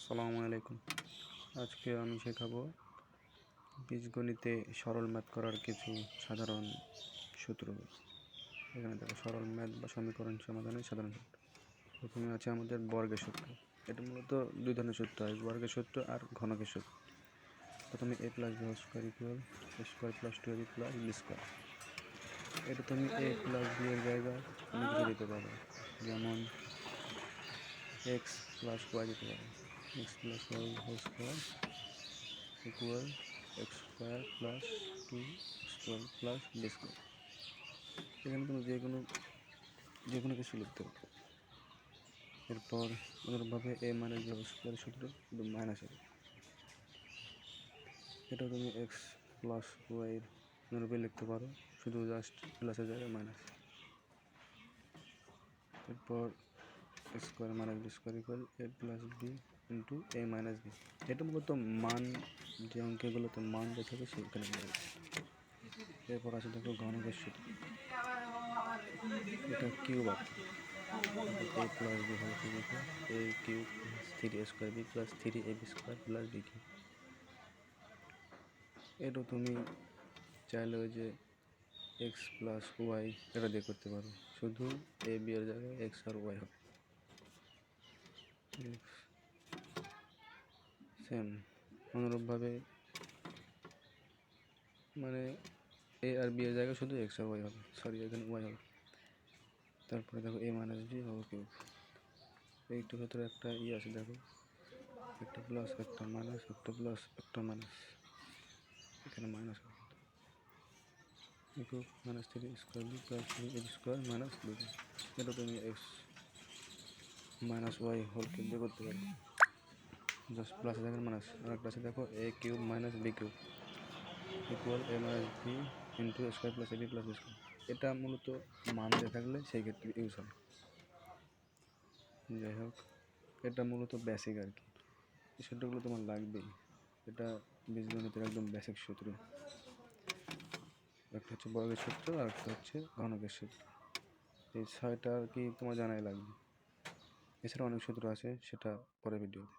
আসসালামু আলাইকুম। আজকে আমি শেখাবো বীজগণিতে সরল ম্যাথ করার কিছু সাধারণ সূত্র। এখানে দেখো সরল ম্যাথ বা সমীকরণ সমাধানের সাধারণ সূত্র। প্রথমে আছে আমাদের বর্গের সূত্র। এটা মূলত দুই ধরনের সূত্র হয়, বর্গের সূত্র আর ঘনকের সূত্র। প্রথমে a plus b whole square equal a square plus 2ab plus b square. এটা তুমি a প্লাস b এর জায়গায় তুমি কিছু দিতে পারো, যেমন x প্লাস y দিতে পারো। x plus y whole square equal x square plus 2 square plus b square. এখানে তুমি যে কোনো কিছু লিখতে পারো। এরপর অনুরূপভাবে a minus b whole square সূত্র শুধু মাইনাস হবে, এটা তুমি এক্স প্লাস ওয়াইয়ের অনুরূপে লিখতে পারো, শুধু জাস্ট প্লাসের জায়গায় মাইনাস। এরপর x square minus b square equal a plus b into a minus b. এটা মূলত মান, যে অঙ্কগুলোতে মান দেখাবে সেখানে দেবে। এরপর আছে দেখো ঘনকের সূত্র, এটা কিউব আর a plus b whole cube equal a cube plus 3a square b plus 3ab square plus b cube. এটা তুমি চাইলে ওই যে এক্স প্লাস ওয়াই এটা দিয়ে করতে পারো, শুধু এ বি এর জায়গায় এক্স আর ওয়াই হবে। সেম অনুরূপভাবে মানে এ আর বি এর জায়গায় শুধু এক্স আর ওয়াই হবে, সরি এখানে ওয়াই হবে। তারপরে দেখো এ মাইনাস বি হোল কিউব। এইটার ভেতরে একটা আছে দেখো, একটা প্লাস একটা মাইনাস, একটা প্লাস একটা মাইনাস, এখানে মাইনাস হবে cube minus 3 square b plus 3ab square minus b. এটা তুমি x minus y whole cube দিয়ে করতে পারবে, জাস্ট প্লাস জায়গায় মাইনাস। আর একটা আছে দেখো a cube minus b cube equal a minus b into square plus ab plus b square. এটা মূলত মান দিয়ে থাকলে সেই ক্ষেত্রে ইউজ হবে। যাই হোক, এটা মূলত বেসিক আর কি, এই সূত্রগুলো তোমার লাগবেই। এটা বীজগণিতের একদম বেসিক সূত্র। একটা হচ্ছে বর্গের সূত্র আর একটা হচ্ছে ঘনকের সূত্র। এই 6টা আর কি তোমার জানাই লাগবে। এছাড়া অনেক সূত্র আছে, সেটা পরে ভিডিওতে।